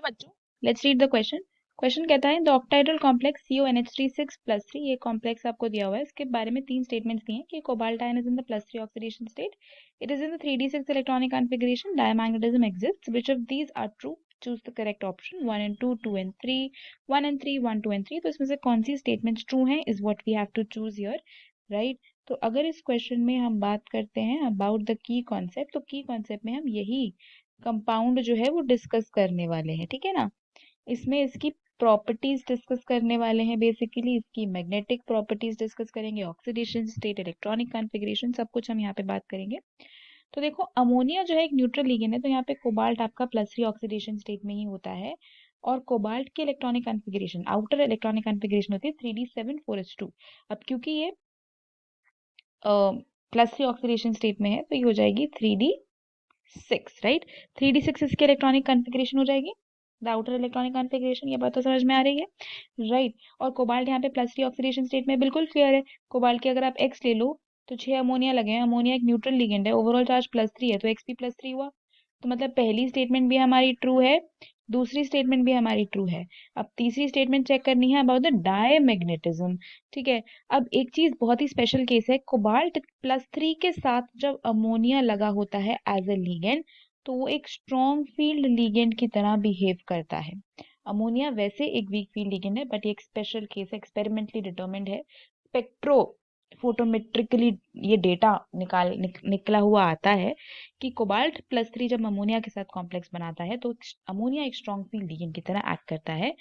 बच्चों, let's read the question. Question कहता है द ऑक्टाहेड्रल कॉम्प्लेक्स CONH3 6+3, ये कॉम्प्लेक्स आपको दिया हुआ है। इसके बारे में तीन स्टेटमेंट्स दिए हैं कि cobalt ion is in the +3 oxidation state, it is in the 3d6 electronic configuration, diamagnetism exists, which of these are true, choose the correct option 1 and 2, 2 and 3, 1 and 3, 1, 2 and 3। तो इसमें से कौन सी स्टेटमेंट्स ट्रू हैं is what we have to choose here, right. तो अगर इस question में हम बात करते हैं अबाउट द की कॉन्सेप्ट, तो की कॉन्सेप्ट में हम यही कंपाउंड जो है वो डिस्कस करने वाले हैं, ठीक है ना। इसमें इसकी प्रॉपर्टीज डिस्कस करने वाले हैं, बेसिकली इसकी मैग्नेटिक प्रॉपर्टीज डिस्कस करेंगे, ऑक्सीडेशन स्टेट, इलेक्ट्रॉनिक कॉन्फ़िगरेशन, सब कुछ हम यहाँ पे बात करेंगे। तो देखो अमोनिया जो है एक न्यूट्रल लिगेंड है, तो यहाँ पे कोबाल्ट आपका +3 ऑक्सीडेशन स्टेट में ही होता है। और कोबाल्ट की electronic configuration, outer electronic configuration होती है 3d7 4s2। अब क्योंकि ये +3 ऑक्सीडेशन स्टेट में है तो ये हो जाएगी 3d6, राइट। 3d6 इसकी इलेक्ट्रॉनिक कॉन्फ़िगरेशन हो जाएगी, द आउटर इलेक्ट्रॉनिक कॉन्फ़िगरेशन। ये बात तो समझ में आ रही है, राइट। और कोबाल्ट यहाँ पे +3 ऑक्सीडेशन स्टेट में बिल्कुल क्लियर है। कोबाल्ट की अगर आप x ले लो तो 6 अमोनिया लगे हैं, अमोनिया एक न्यूट्रल लिगेंड है, ओवरऑल चार्ज +3 है तो x भी +3 हुआ। तो मतलब पहली स्टेटमेंट भी हमारी ट्रू है, दूसरी स्टेटमेंट भी हमारी ट्रू है। अब तीसरी स्टेटमेंट चेक करनी है अबाउट द डायमैग्नेटिज्म, ठीक है। अब एक चीज बहुत ही स्पेशल केस है, कोबाल्ट +3 के साथ जब अमोनिया लगा होता है एज ए लिगेंड तो वो एक स्ट्रॉन्ग फील्ड लिगेंड की तरह बिहेव करता है। अमोनिया वैसे एक वीक फील्ड लिगेंड है, बट ये एक स्पेशल केस है, एक्सपेरिमेंटली डिटरमिन्ड है, स्पेक्ट्रो फोटोमेट्रिकली ये डेटा निकला हुआ आता है कि कोबाल्ट +3 जब अमोनिया के साथ कॉम्प्लेक्स बनाता है तो अमोनिया एक स्ट्रॉन्ग फील्ड लिगेंड की तरह एक्ट करता है,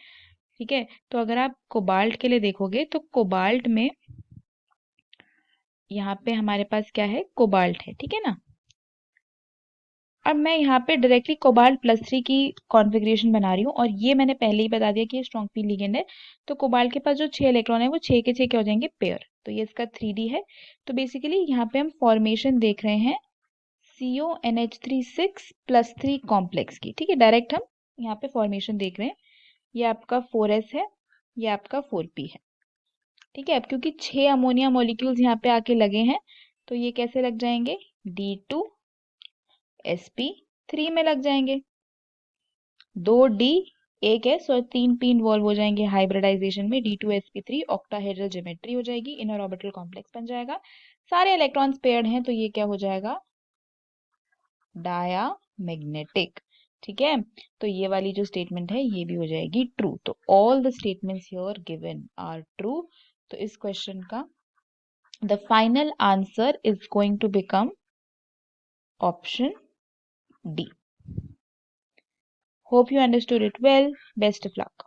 ठीक है। तो अगर आप कोबाल्ट के लिए देखोगे तो कोबाल्ट में यहाँ पे हमारे पास क्या है, कोबाल्ट है, ठीक है ना। अब मैं यहाँ पे डायरेक्टली कोबाल्ट +3 की कॉन्फ़िगरेशन बना रही हूँ और ये मैंने पहले ही बता दिया कि ये स्ट्रॉन्ग फील्ड लिगेंड है। तो कोबाल्ट के पास जो 6 इलेक्ट्रॉन है वो 6 के 6 क्या हो जाएंगे, पेयर। तो ये इसका 3d है। तो बेसिकली यहाँ पे हम फॉर्मेशन देख रहे हैं CONH3 6+3 कॉम्प्लेक्स की, ठीक है। डायरेक्ट हम यहाँ पे फॉर्मेशन देख रहे हैं, ये आपका 4s है, ये आपका 4p है, ठीक है। अब क्योंकि 6 अमोनिया मॉलिक्यूल्स यहाँ पे आके लगे हैं तो ये कैसे लग जाएंगे, D2sp3 में लग जाएंगे। 2d एक s और 3p इन्वॉल्व हो जाएंगे हाइब्रिडाइजेशन में, D2sp3 ऑक्टाहेड्रल ज्योमेट्री हो जाएगी, इनर ऑर्बिटल कॉम्प्लेक्स बन जाएगा। सारे इलेक्ट्रॉन्स पेयर्ड हैं तो ये क्या हो जाएगा, डायामैग्नेटिक, ठीक है। तो ये वाली जो स्टेटमेंट है ये भी हो जाएगी ट्रू। तो all the statements here given are true. तो इस क्वेश्चन का the final answer is going to become option D. Hope you understood it well. Best of luck.